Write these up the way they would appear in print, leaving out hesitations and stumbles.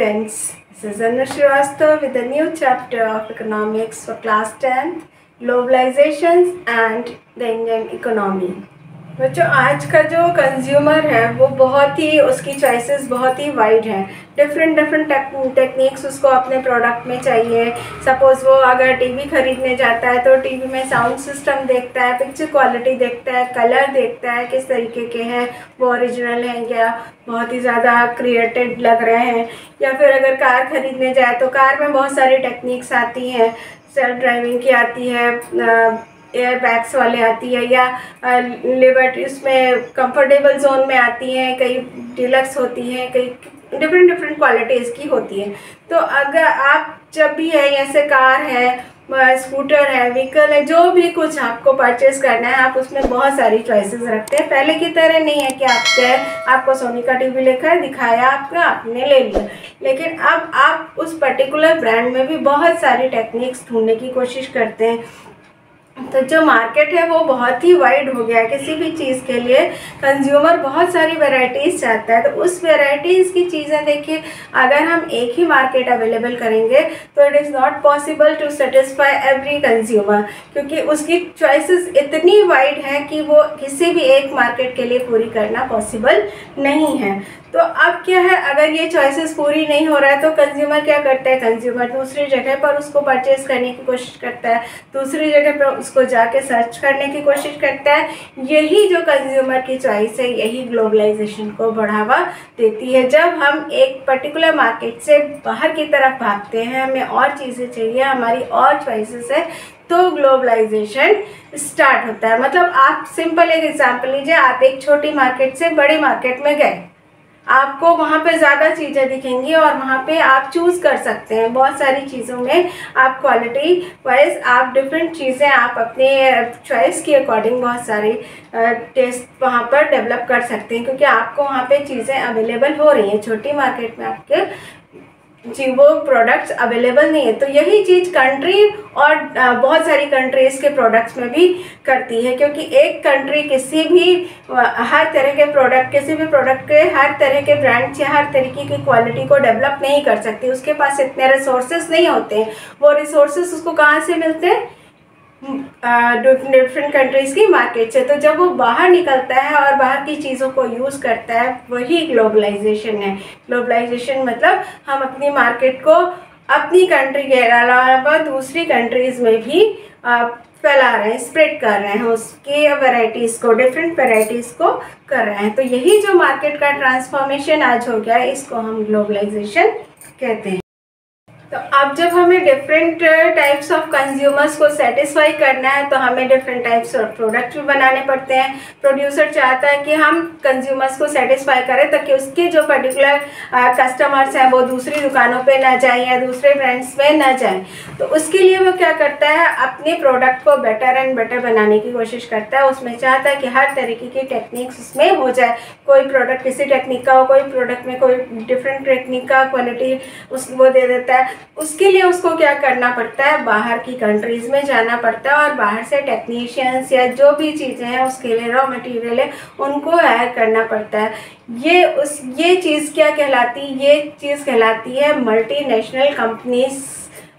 students, this is Anu Srivastava with a new chapter of economics for class 10th, globalizations and the Indian economy. बच्चों, आज का जो consumer है वो बहुत ही उसकी चॉइसेस बहुत ही वाइड हैं। डिफरेंट टेक्निक्स उसको अपने प्रोडक्ट में चाहिए। सपोज़ वो अगर टीवी खरीदने जाता है तो टीवी में साउंड सिस्टम देखता है, पिक्चर क्वालिटी देखता है, कलर देखता है किस तरीके के हैं, वो ओरिजिनल हैं या बहुत ही ज़्यादा क्रिएटेड लग रहे हैं। या फिर अगर कार खरीदने जाए तो कार में बहुत सारी टेक्निक्स आती हैं, सेल्फ ड्राइविंग की आती है, एयर बैग्स वाले आती है, या लिबर्टी उसमें कंफर्टेबल जोन में आती हैं, कई डिलक्स होती हैं, कई डिफरेंट क्वालिटीज़ की होती है। तो अगर आप जब भी है, जैसे कार है, स्कूटर है, व्हीकल है, जो भी कुछ आपको परचेज़ करना है, आप उसमें बहुत सारी चॉइसेस रखते हैं। पहले की तरह नहीं है कि आपको सोनी का टीवी लिखा है, दिखाया आपने ले लिया। लेकिन अब आप उस पर्टिकुलर ब्रांड में भी बहुत सारी टेक्निक्स ढूंढने की कोशिश करते हैं। तो जो मार्केट है वो बहुत ही वाइड हो गया है। किसी भी चीज़ के लिए कंज्यूमर बहुत सारी वैरायटीज़ चाहता है। तो उस वैरायटीज़ की चीज़ें देखिए, अगर हम एक ही मार्केट अवेलेबल करेंगे तो it is not possible to satisfy every consumer, क्योंकि उसकी चॉइसेस इतनी वाइड हैं कि वो किसी भी एक मार्केट के लिए पूरी करना पॉसिबल नहीं है। तो अब क्या है, अगर ये चॉइसेस पूरी नहीं हो रहा है तो कंज्यूमर क्या करता है, कंज्यूमर दूसरी जगह पर उसको परचेज़ करने की कोशिश करता है, दूसरी जगह पर उसको जाके सर्च करने की कोशिश करता है। यही जो कंज्यूमर की चॉइस है, यही ग्लोबलाइजेशन को बढ़ावा देती है। जब हम एक पर्टिकुलर मार्केट से बाहर की तरफ भागते हैं, हमें और चीज़ें चाहिए, हमारी और चॉइसेस है, तो ग्लोबलाइजेशन स्टार्ट होता है। मतलब आप सिंपल एक एग्जांपल लीजिए, आप एक छोटी मार्केट से बड़ी मार्केट में गए, आपको वहाँ पे ज़्यादा चीज़ें दिखेंगी और वहाँ पे आप चूज़ कर सकते हैं। बहुत सारी चीज़ों में आप क्वालिटी वाइज आप डिफरेंट चीज़ें आप अपने चॉइस के अकॉर्डिंग बहुत सारी टेस्ट वहाँ पर डेवलप कर सकते हैं, क्योंकि आपको वहाँ पे चीज़ें अवेलेबल हो रही हैं। छोटी मार्केट में आपके जी वो प्रोडक्ट्स अवेलेबल नहीं है। तो यही चीज़ कंट्री और बहुत सारी कंट्रीज़ के प्रोडक्ट्स में भी करती है, क्योंकि एक कंट्री किसी भी हर तरह के प्रोडक्ट, किसी भी प्रोडक्ट के हर तरह के ब्रांड्स या हर तरीके की क्वालिटी को डेवलप नहीं कर सकती। उसके पास इतने रिसोर्सेज नहीं होते हैं। वो रिसोर्सेज उसको कहाँ से मिलते हैं, डिफरेंट कंट्रीज़ की मार्केट से। तो जब वो बाहर निकलता है और बाहर की चीज़ों को यूज़ करता है, वही ग्लोबलाइजेशन है। ग्लोबलाइजेशन मतलब हम अपनी मार्केट को अपनी कंट्री के अलावा दूसरी कंट्रीज़ में भी फैला रहे हैं, स्प्रेड कर रहे हैं, उसकी वैरायटीज़ को, डिफरेंट वैरायटीज़ को कर रहे हैं। तो यही जो मार्केट का ट्रांसफॉर्मेशन आज हो गया है, इसको हम ग्लोबलाइजेशन कहते हैं। तो अब जब हमें डिफरेंट टाइप्स ऑफ कंज्यूमर्स को सेटिस्फाई करना है, तो हमें डिफरेंट टाइप्स ऑफ प्रोडक्ट भी बनाने पड़ते हैं। प्रोड्यूसर चाहता है कि हम कंज्यूमर्स को सेटिस्फाई करें ताकि उसके जो पर्टिकुलर कस्टमर्स हैं वो दूसरी दुकानों पे ना जाएं या दूसरे ब्रांड्स में ना जाएं। तो उसके लिए वो क्या करता है, अपने प्रोडक्ट को बेटर एंड बेटर बनाने की कोशिश करता है। उसमें चाहता है कि हर तरीके की टेक्निक्स उसमें हो जाए। कोई प्रोडक्ट किसी टेक्निक का हो, कोई प्रोडक्ट में कोई डिफरेंट टेक्निक का क्वालिटी वो दे देता है। उसके लिए उसको क्या करना पड़ता है, बाहर की कंट्रीज़ में जाना पड़ता है और बाहर से टेक्नीशियंस या जो भी चीज़ें हैं उसके लिए रॉ मटेरियल है, उनको हायर करना पड़ता है। ये चीज़ क्या कहलाती, ये चीज़ कहलाती है मल्टीनेशनल कंपनीज।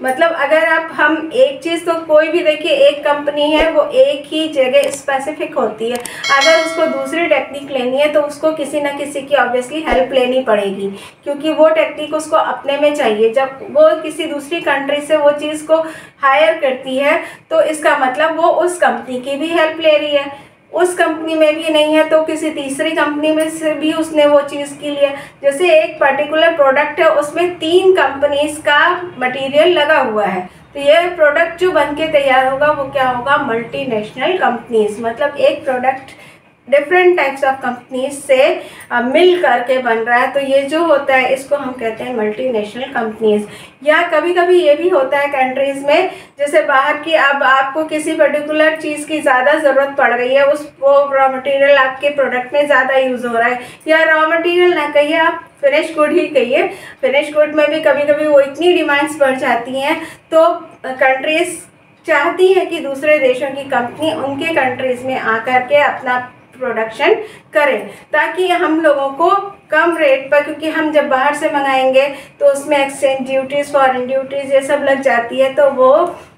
मतलब अगर हम एक चीज़, तो कोई भी देखिए एक कंपनी है वो एक ही जगह स्पेसिफिक होती है। अगर उसको दूसरी टेक्निक लेनी है तो उसको किसी न किसी की ऑब्वियसली हेल्प लेनी पड़ेगी, क्योंकि वो टेक्निक उसको अपने में चाहिए। जब वो किसी दूसरी कंट्री से वो चीज़ को हायर करती है तो इसका मतलब वो उस कंपनी की भी हेल्प ले रही है। उस कंपनी में भी नहीं है तो किसी तीसरी कंपनी में से भी उसने वो चीज़ की लिए। जैसे एक पर्टिकुलर प्रोडक्ट है, उसमें 3 कंपनीज का मटेरियल लगा हुआ है, तो ये प्रोडक्ट जो बन के तैयार होगा वो क्या होगा, मल्टीनेशनल कंपनीज। मतलब एक product different types of companies से मिल करके बन रहा है। तो ये जो होता है इसको हम कहते हैं मल्टीनेशनल कंपनीज। या कभी कभी ये भी होता है कंट्रीज़ में, जैसे बाहर की, अब आपको किसी पर्टिकुलर चीज़ की ज़्यादा ज़रूरत पड़ रही है, वो रॉ मटेरियल आपके प्रोडक्ट में ज़्यादा यूज़ हो रहा है, या रॉ मटेरियल ना कहिए, आप फिनिश गुड ही कहिए। फिनिश गुड में भी कभी कभी वो इतनी डिमांड्स बढ़ जाती हैं तो कंट्रीज़ चाहती है कि दूसरे देशों की कंपनी उनके कंट्रीज़ में आकर के अपना प्रोडक्शन करें, ताकि हम लोगों को कम रेट पर, क्योंकि हम जब बाहर से मंगाएंगे तो उसमें एक्सचेंज ड्यूटीज़, फॉरेन ड्यूटीज़ ये सब लग जाती है, तो वो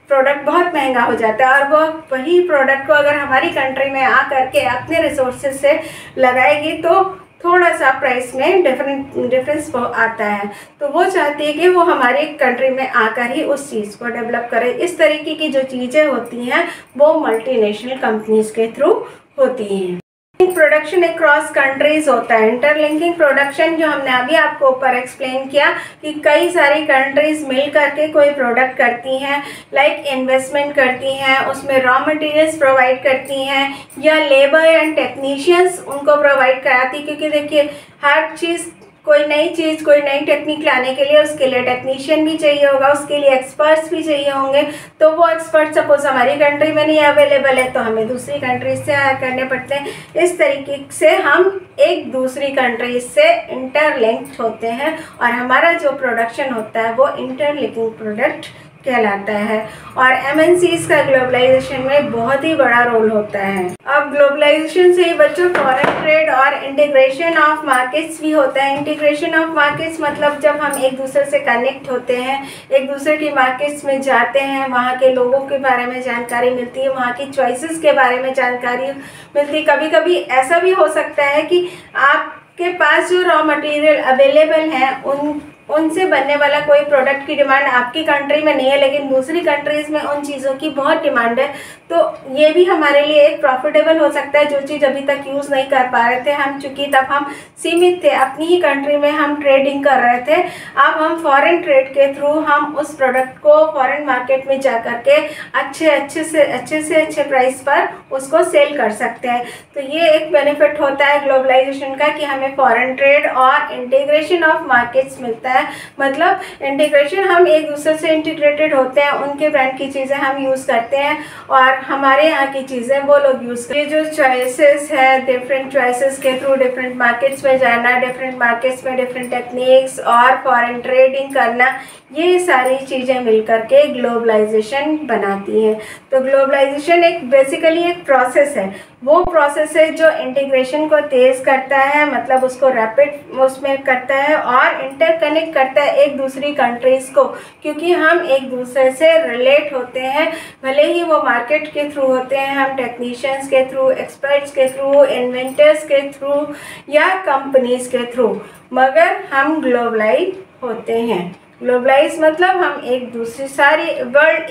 प्रोडक्ट बहुत महंगा हो जाता है। और वो वही प्रोडक्ट को अगर हमारी कंट्री में आ करके अपने रिसोर्सेज से लगाएगी तो थोड़ा सा प्राइस में डिफरेंस आता है। तो वो चाहती है कि वो हमारी कंट्री में आकर ही उस चीज़ को डेवलप करे। इस तरीके की जो चीज़ें होती हैं वो मल्टीनेशनल कंपनीज के थ्रू होती हैं। प्रोडक्शन अक्रॉस कंट्रीज होता है। इंटरलिंकिंग प्रोडक्शन जो हमने अभी आपको ऊपर एक्सप्लेन किया कि कई सारी कंट्रीज मिल करके कोई प्रोडक्ट करती हैं, लाइक इन्वेस्टमेंट करती हैं, उसमें रॉ मटेरियल्स प्रोवाइड करती हैं या लेबर एंड टेक्नीशियंस उनको प्रोवाइड कराती, क्योंकि देखिए हर चीज़, कोई नई चीज़, कोई नई टेक्निक लाने के लिए उसके लिए टेक्नीशियन भी चाहिए होगा, उसके लिए एक्सपर्ट्स भी चाहिए होंगे। तो वो एक्सपर्ट सपोज हमारी कंट्री में नहीं अवेलेबल है तो हमें दूसरी कंट्रीज से हायर करने पड़ते हैं। इस तरीके से हम एक दूसरी कंट्रीज से इंटरलिंक्ड होते हैं और हमारा जो प्रोडक्शन होता है वो इंटरलिंकिंग प्रोडक्ट कहलाता है। और एमएनसीज का ग्लोबलाइजेशन में बहुत ही बड़ा रोल होता है। अब ग्लोबलाइजेशन से ही बच्चों फॉरेन ट्रेड और इंटीग्रेशन ऑफ मार्केट्स भी होता है। इंटीग्रेशन ऑफ मार्केट्स मतलब जब हम एक दूसरे से कनेक्ट होते हैं, एक दूसरे की मार्केट्स में जाते हैं, वहाँ के लोगों के बारे में जानकारी मिलती है, वहाँ की चॉइसेस के बारे में जानकारी मिलती है। कभी कभी ऐसा भी हो सकता है कि आपके पास जो रॉ मटेरियल अवेलेबल हैं उनसे बनने वाला कोई प्रोडक्ट की डिमांड आपकी कंट्री में नहीं है, लेकिन दूसरी कंट्रीज़ में उन चीज़ों की बहुत डिमांड है। तो ये भी हमारे लिए एक प्रॉफिटेबल हो सकता है। जो चीज़ अभी तक यूज़ नहीं कर पा रहे थे हम, चूँकि तब हम सीमित थे, अपनी ही कंट्री में हम ट्रेडिंग कर रहे थे, अब हम फॉरेन ट्रेड के थ्रू हम उस प्रोडक्ट को फॉरेन मार्केट में जा कर के अच्छे प्राइस पर उसको सेल कर सकते हैं। तो ये एक बेनिफिट होता है ग्लोबलाइजेशन का कि हमें फॉरेन ट्रेड और इंटीग्रेशन ऑफ मार्केट्स मिलता है। मतलब इंटीग्रेशन, हम एक दूसरे से इंटीग्रेटेड होते हैं, उनके ब्रांड की चीज़ें हम यूज़ करते हैं और हमारे यहाँ की चीज़ें वो लोग यूज़ करते हैं। ये जो चॉइसेस है, डिफरेंट चॉइसेस के थ्रू डिफरेंट मार्केट्स में जाना, डिफरेंट मार्केट्स में डिफरेंट टेक्निक्स और फॉरेन ट्रेडिंग करना, ये सारी चीज़ें मिलकर के ग्लोबलाइजेशन बनाती हैं। तो ग्लोबलाइजेशन एक बेसिकली एक प्रोसेस है, वो प्रोसेस है जो इंटीग्रेशन को तेज़ करता है, मतलब उसको रैपिड उसमें करता है और इंटरकनेक्ट करता है एक दूसरी कंट्रीज़ को, क्योंकि हम एक दूसरे से रिलेट होते हैं, भले ही वो मार्केट के थ्रू होते हैं, हम टेक्नीशियंस के थ्रू, एक्सपर्ट्स के थ्रू, इन्वेंटर्स के थ्रू या कंपनीज़ के थ्रू, मगर हम ग्लोबलाइज होते हैं। ग्लोबलाइज मतलब हम एक दूसरी सारी वर्ल्ड,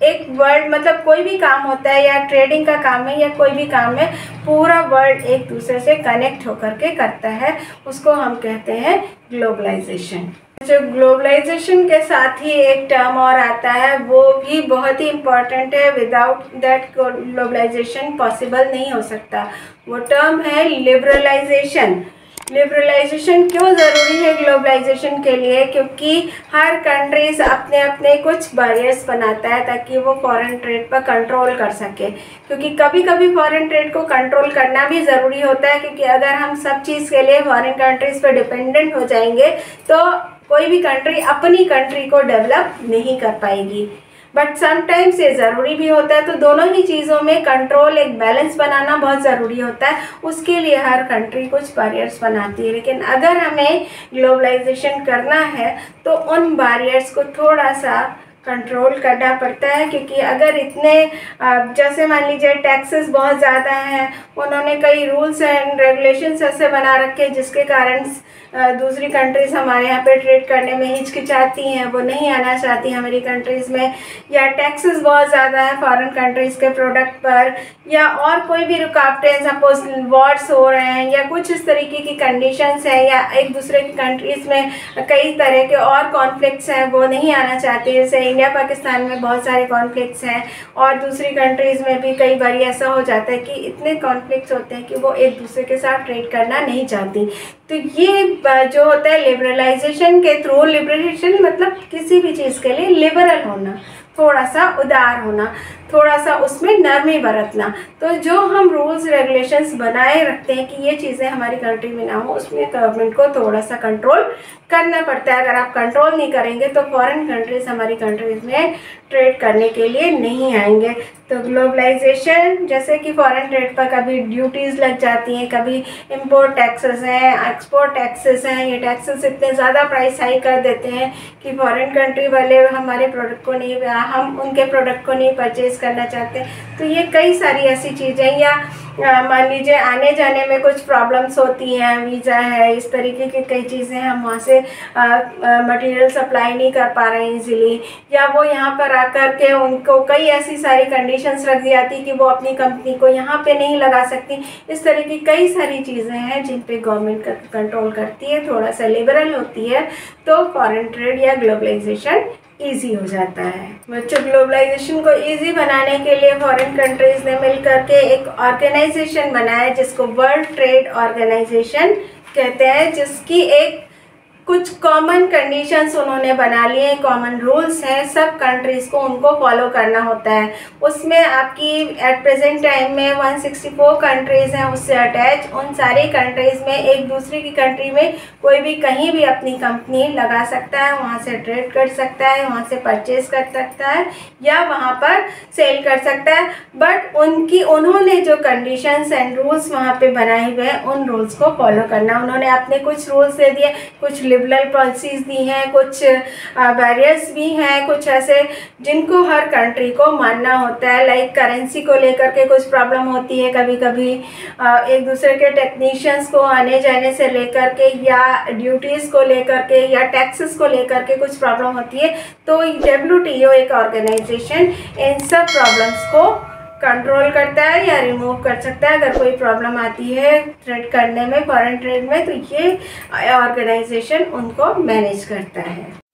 एक वर्ल्ड मतलब कोई भी काम होता है या ट्रेडिंग का काम है या कोई भी काम है, पूरा वर्ल्ड एक दूसरे से कनेक्ट होकर के करता है, उसको हम कहते हैं ग्लोबलाइजेशन। जो ग्लोबलाइजेशन के साथ ही एक टर्म और आता है, वो भी बहुत ही इम्पॉर्टेंट है, विदाउट दैट ग्लोबलाइजेशन पॉसिबल नहीं हो सकता। वो टर्म है लिबरलाइजेशन। लिबरलाइजेशन क्यों ज़रूरी है ग्लोबलाइजेशन के लिए? क्योंकि हर कंट्रीज अपने अपने कुछ बैरियर्स बनाता है ताकि वो फॉरेन ट्रेड पर कंट्रोल कर सके, क्योंकि कभी कभी फॉरेन ट्रेड को कंट्रोल करना भी ज़रूरी होता है, क्योंकि अगर हम सब चीज़ के लिए फॉरेन कंट्रीज़ पर डिपेंडेंट हो जाएंगे तो कोई भी कंट्री अपनी कंट्री को डेवलप नहीं कर पाएगी। बट समटाइम्स ये ज़रूरी भी होता है, तो दोनों ही चीज़ों में कंट्रोल, एक बैलेंस बनाना बहुत ज़रूरी होता है। उसके लिए हर कंट्री कुछ बैरियर्स बनाती है, लेकिन अगर हमें ग्लोबलाइजेशन करना है तो उन बैरियर्स को थोड़ा सा कंट्रोल करना पड़ता है, क्योंकि अगर इतने जैसे मान लीजिए टैक्सेस बहुत ज़्यादा हैं, उन्होंने कई रूल्स एंड रेगुलेशंस ऐसे बना रखे जिसके कारण दूसरी कंट्रीज़ हमारे यहाँ पे ट्रेड करने में हिचकिचाती हैं, वो नहीं आना चाहती हमारी कंट्रीज़ में, या टैक्सेस बहुत ज़्यादा है फॉरेन कंट्रीज़ के प्रोडक्ट पर, या और कोई भी रुकावटें, सपोज वॉर्स हो रहे हैं या कुछ इस तरीके की कंडीशंस हैं, या एक दूसरे की कंट्रीज़ में कई तरह के और कॉन्फ्लिक्ट्स हैं, वो नहीं आना चाहती। जैसे इंडिया पाकिस्तान में बहुत सारे कॉन्फ्लिक्ट्स हैं और दूसरी कंट्रीज़ में भी कई बार ऐसा हो जाता है कि इतने कॉन्फ्लिक्ट्स होते हैं कि वो एक दूसरे के साथ ट्रेड करना नहीं चाहती। तो ये जो होता है लिबरलाइजेशन के थ्रू, लिबरेशन मतलब किसी भी चीज़ के लिए लिबरल होना, थोड़ा सा उदार होना, थोड़ा सा उसमें नरमी बरतना। तो जो हम रूल्स रेगुलेशंस बनाए रखते हैं कि ये चीज़ें हमारी कंट्री में ना हो, उसमें गवर्नमेंट को थोड़ा सा कंट्रोल करना पड़ता है। अगर आप कंट्रोल नहीं करेंगे तो फॉरेन कंट्रीज़ हमारी कंट्रीज़ में ट्रेड करने के लिए नहीं आएंगे। तो ग्लोबलाइजेशन, जैसे कि फॉरेन ट्रेड पर कभी ड्यूटीज़ लग जाती हैं, कभी इंपोर्ट टैक्सेस हैं, एक्सपोर्ट टैक्सेस हैं। ये टैक्सेस इतने ज़्यादा प्राइस हाई कर देते हैं कि फॉरेन कंट्री वाले हमारे प्रोडक्ट को नहीं, हम उनके प्रोडक्ट को नहीं परचेज़ करना चाहते। तो ये कई सारी ऐसी चीज़ें, या मान लीजिए आने जाने में कुछ प्रॉब्लम्स होती हैं, वीज़ा है, इस तरीके की कई चीज़ें, हम वहाँ से मटेरियल सप्लाई नहीं कर पा रहे हैं ईज़िली, या वो यहाँ पर आकर के उनको कई ऐसी सारी कंडीशंस रख दी जाती कि वो अपनी कंपनी को यहाँ पे नहीं लगा सकती। इस तरह की कई सारी चीज़ें हैं जिन पे गवर्नमेंट कंट्रोल करती है, थोड़ा सा लिबरल होती है, तो फॉरेन ट्रेड या ग्लोबलाइजेशन ईजी हो जाता है। बच्चों, ग्लोबलाइजेशन को ईजी बनाने के लिए फॉरेन कंट्रीज़ ने मिलकर के एक ऑर्गेनाइजेशन बनाया जिसको वर्ल्ड ट्रेड ऑर्गेनाइजेशन कहते हैं, जिसकी एक कुछ कॉमन कंडीशंस उन्होंने बना लिए, कॉमन रूल्स हैं, सब कंट्रीज़ को उनको फॉलो करना होता है। उसमें आपकी एट प्रेजेंट टाइम में 164 कंट्रीज़ हैं उससे अटैच। उन सारी कंट्रीज़ में एक दूसरे की कंट्री में कोई भी कहीं भी अपनी कंपनी लगा सकता है, वहाँ से ट्रेड कर सकता है, वहाँ से परचेज़ कर सकता है या वहाँ पर सेल कर सकता है। बट उन्होंने जो कंडीशंस एंड रूल्स वहाँ पे बनाए हुए हैं, उन रूल्स को फॉलो करना। उन्होंने अपने कुछ रूल्स दे दिए, कुछ लिबरल पॉलिसीज़ दी हैं, कुछ बैरियर्स भी हैं, कुछ ऐसे जिनको हर कंट्री को मानना होता है। लाइक करेंसी को लेकर के कुछ प्रॉब्लम होती है कभी कभी, एक दूसरे के टेक्नीशियंस को आने जाने से लेकर के, या ड्यूटीज़ को लेकर के, या टैक्सेस को लेकर के कुछ प्रॉब्लम होती है। तो WTO एक ऑर्गेनाइजेशन इन सब प्रॉब्लम्स को कंट्रोल करता है या रिमूव कर सकता है। अगर कोई प्रॉब्लम आती है ट्रेड करने में, फॉरेन ट्रेड में, तो ये ऑर्गेनाइजेशन उनको मैनेज करता है।